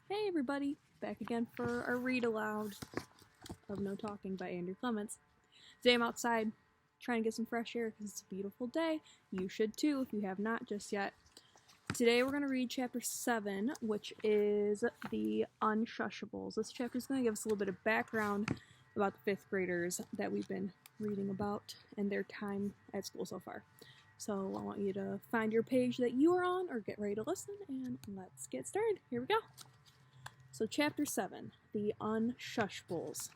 Hey everybody, back again for our read-aloud of No Talking by Andrew Clements. Today I'm outside trying to get some fresh air because it's a beautiful day. You should too if you have not just yet. Today we're going to read Chapter 7, which is the Unshusables. This chapter is going to give us a little bit of background about the 5th graders that we've been reading about and their time at school so far. So I want you to find your page that you are on or get ready to listen, and let's get started. Here we go. So Chapter 7, the Unshush Bulls.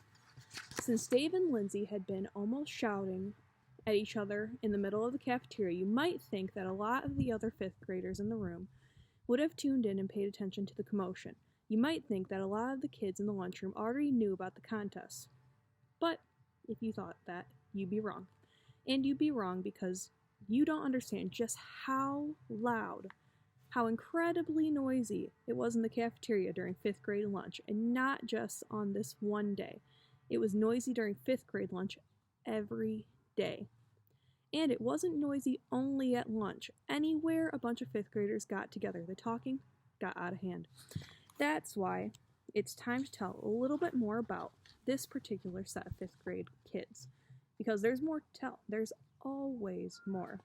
Since Dave and Lindsay had been almost shouting at each other in the middle of the cafeteria, you might think that a lot of the other 5th graders in the room would have tuned in and paid attention to the commotion. You might think that a lot of the kids in the lunchroom already knew about the contest. But if you thought that, you'd be wrong. And you'd be wrong because you don't understand just how loud, how incredibly noisy it was in the cafeteria during 5th grade lunch, and not just on this one day. It was noisy during 5th grade lunch every day. And it wasn't noisy only at lunch. Anywhere a bunch of 5th graders got together, the talking got out of hand. That's why it's time to tell a little bit more about this particular set of 5th grade kids. Because there's more to tell. There's always more.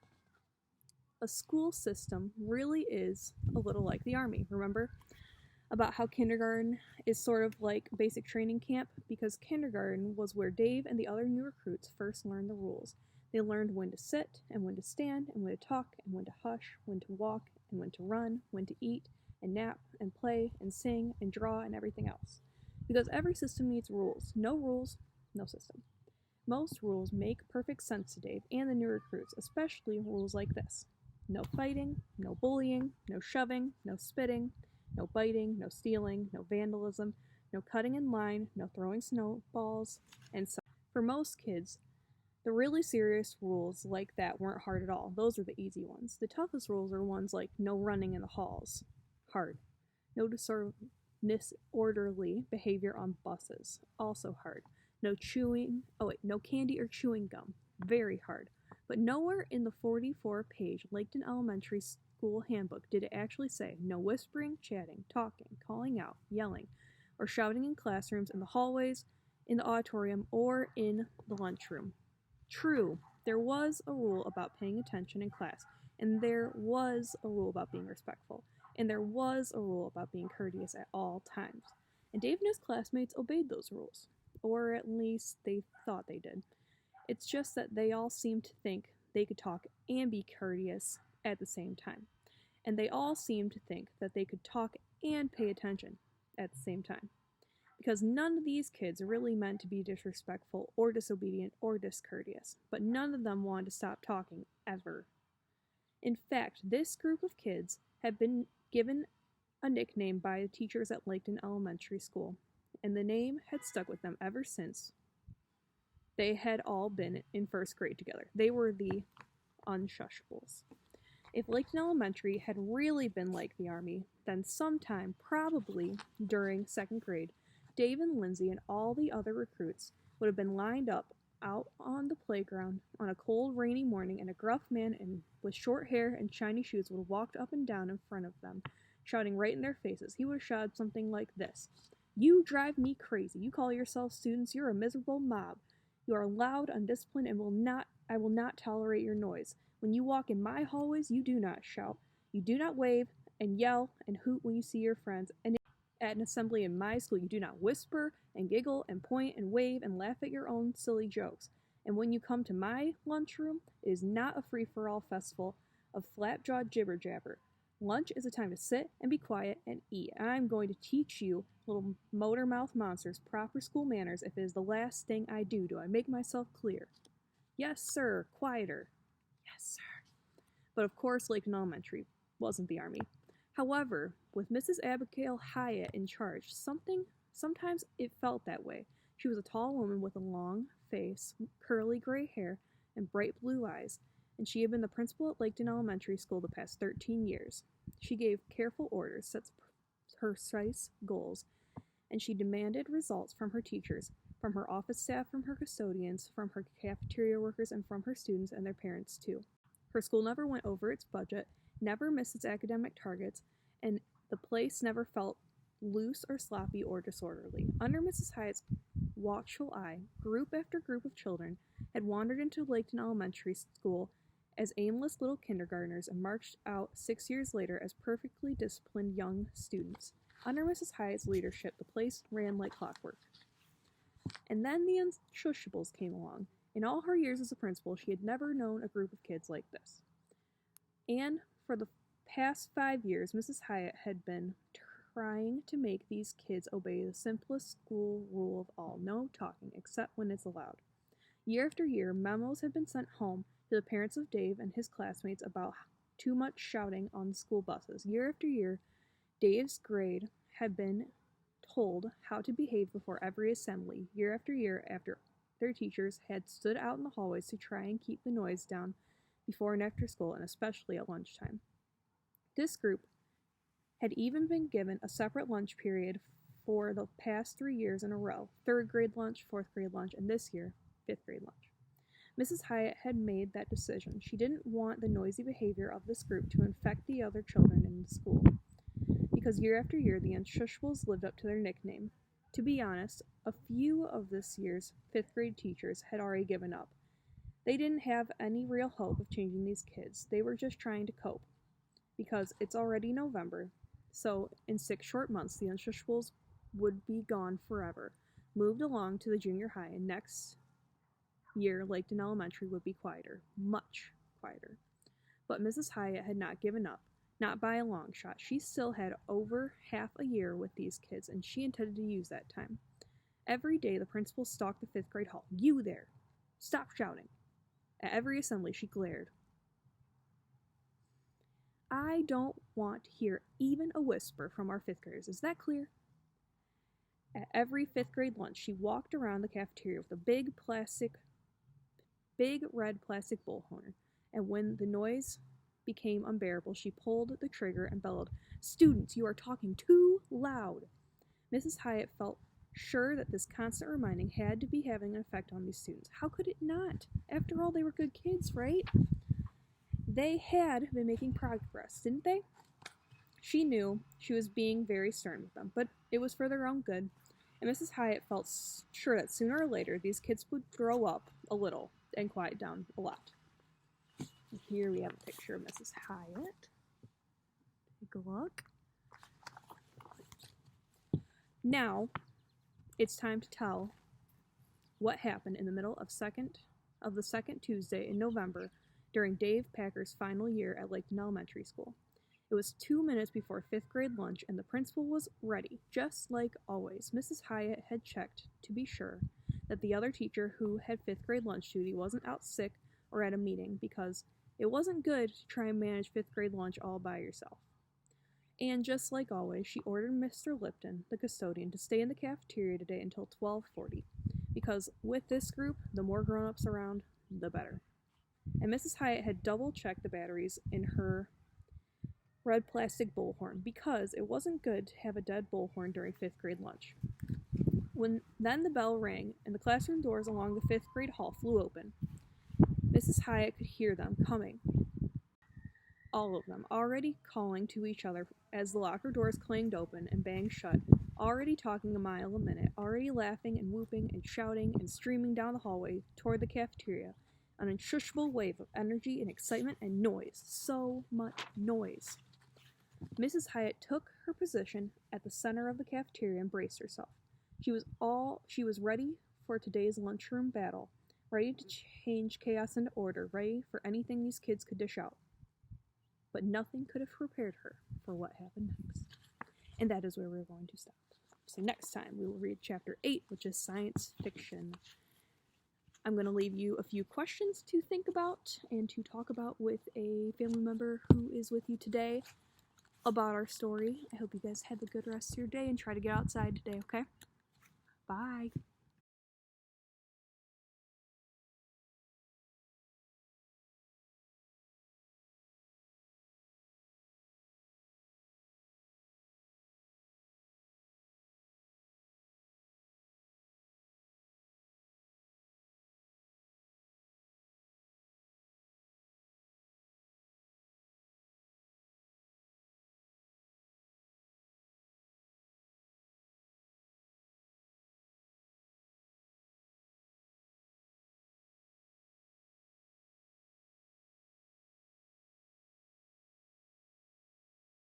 A school system really is a little like the Army. Remember about how kindergarten is sort of like basic training camp? Because kindergarten was where Dave and the other new recruits first learned the rules. They learned when to sit and when to stand and when to talk and when to hush, when to walk and when to run, when to eat and nap and play and sing and draw and everything else. Because every system needs rules. No rules, no system. Most rules make perfect sense to Dave and the new recruits, especially rules like this. No fighting, no bullying, no shoving, no spitting, no biting, no stealing, no vandalism, no cutting in line, no throwing snowballs, and so on. For most kids, the really serious rules like that weren't hard at all. Those are the easy ones. The toughest rules are ones like no running in the halls. Hard. No disorderly behavior on buses. Also hard. No candy or chewing gum. Very hard. But nowhere in the 44-page Laketon Elementary School handbook did it actually say no whispering, chatting, talking, calling out, yelling, or shouting in classrooms, in the hallways, in the auditorium, or in the lunchroom. True, there was a rule about paying attention in class, and there was a rule about being respectful, and there was a rule about being courteous at all times. And Dave and his classmates obeyed those rules, or at least they thought they did. It's just that they all seemed to think they could talk and be courteous at the same time. And they all seemed to think that they could talk and pay attention at the same time. Because none of these kids really meant to be disrespectful or disobedient or discourteous, but none of them wanted to stop talking ever. In fact, this group of kids had been given a nickname by the teachers at Laketon Elementary School, and the name had stuck with them ever since. They had all been in 1st grade together. They were the Unshusables. If Laketon Elementary had really been like the Army, then sometime, probably during 2nd grade, Dave and Lindsay and all the other recruits would have been lined up out on the playground on a cold, rainy morning, and a gruff man with short hair and shiny shoes would have walked up and down in front of them, shouting right in their faces. He would have shouted something like this: "You drive me crazy. You call yourselves students. You're a miserable mob. You are loud, undisciplined, and I will not tolerate your noise. When you walk in my hallways, you do not shout. You do not wave and yell and hoot when you see your friends. And at an assembly in my school, you do not whisper and giggle and point and wave and laugh at your own silly jokes. And when you come to my lunchroom, it is not a free-for-all festival of flap-jawed jibber-jabber. Lunch is a time to sit and be quiet and eat. And I'm going to teach you, little motor-mouth monsters, proper school manners if it is the last thing I do. Do I make myself clear?" "Yes, sir. Quieter." "Yes, sir." But of course, Laketon Elementary wasn't the Army. However, with Mrs. Abigail Hyatt in charge, sometimes it felt that way. She was a tall woman with a long face, curly gray hair, and bright blue eyes, and she had been the principal at Laketon Elementary School the past 13 years. She gave careful orders, set precise goals, and she demanded results from her teachers, from her office staff, from her custodians, from her cafeteria workers, and from her students and their parents too. Her school never went over its budget, never missed its academic targets, and the place never felt loose or sloppy or disorderly. Under Mrs. Hyatt's watchful eye, group after group of children had wandered into Laketon Elementary School as aimless little kindergartners and marched out 6 years later as perfectly disciplined young students. Under Mrs. Hyatt's leadership, the place ran like clockwork. And then the Unshusables came along. In all her years as a principal, she had never known a group of kids like this. And for the past 5 years, Mrs. Hyatt had been trying to make these kids obey the simplest school rule of all: no talking, except when it's allowed. Year after year, memos had been sent home to the parents of Dave and his classmates about too much shouting on the school buses. Year after year, Dave's grade had been told how to behave before every assembly. Year after year, after their teachers had stood out in the hallways to try and keep the noise down before and after school, and especially at lunchtime. This group had even been given a separate lunch period for the past 3 years in a row: 3rd grade lunch, 4th grade lunch, and this year, 5th grade lunch. Mrs. Hyatt had made that decision. She didn't want the noisy behavior of this group to infect the other children in the school, because year after year the Unshusables lived up to their nickname. To be honest, a few of this year's 5th grade teachers had already given up. They didn't have any real hope of changing these kids. They were just trying to cope, because it's already November, so in 6 short months the Unshusables would be gone forever, moved along to the junior high, and next year Laketon Elementary would be quieter, much quieter. But Mrs. Hyatt had not given up, not by a long shot. She still had over half a year with these kids, and she intended to use that time. Every day the principal stalked the 5th grade hall. "You there! Stop shouting!" At every assembly she glared. "I don't want to hear even a whisper from our 5th graders. Is that clear?" At every 5th grade lunch, she walked around the cafeteria with a big red plastic bullhorn, and when the noise became unbearable, she pulled the trigger and bellowed, "Students, you are talking too loud." Mrs. Hyatt felt sure that this constant reminding had to be having an effect on these students. How could it not? After all, they were good kids, right? They had been making progress, didn't they? She knew she was being very stern with them, but it was for their own good, and Mrs. Hyatt felt sure that sooner or later these kids would grow up a little and quiet down a lot. And here we have a picture of Mrs. Hyatt. Take a look. Now, it's time to tell what happened in the middle of the second Tuesday in November during Dave Packer's final year at Laketon Elementary School. It was 2 minutes before 5th grade lunch, and the principal was ready, just like always. Mrs. Hyatt had checked to be sure that the other teacher who had 5th grade lunch duty wasn't out sick or at a meeting, because it wasn't good to try and manage 5th grade lunch all by yourself. And just like always, she ordered Mr. Lipton, the custodian, to stay in the cafeteria today until 12:40, because with this group, the more grown-ups around, the better. And Mrs. Hyatt had double-checked the batteries in her red plastic bullhorn, because it wasn't good to have a dead bullhorn during 5th grade lunch. Then the bell rang, and the classroom doors along the 5th grade hall flew open. Mrs. Hyatt could hear them coming. All of them, already calling to each other as the locker doors clanged open and banged shut, already talking a mile a minute, already laughing and whooping and shouting and streaming down the hallway toward the cafeteria, an insatiable wave of energy and excitement and noise. So much noise. Mrs. Hyatt took her position at the center of the cafeteria and braced herself. She was ready for today's lunchroom battle, ready to change chaos into order, ready for anything these kids could dish out. But nothing could have prepared her for what happened next. And that is where we're going to stop. So next time we will read Chapter 8, which is science fiction. I'm going to leave you a few questions to think about and to talk about with a family member who is with you today about our story. I hope you guys have a good rest of your day and try to get outside today, okay? Bye.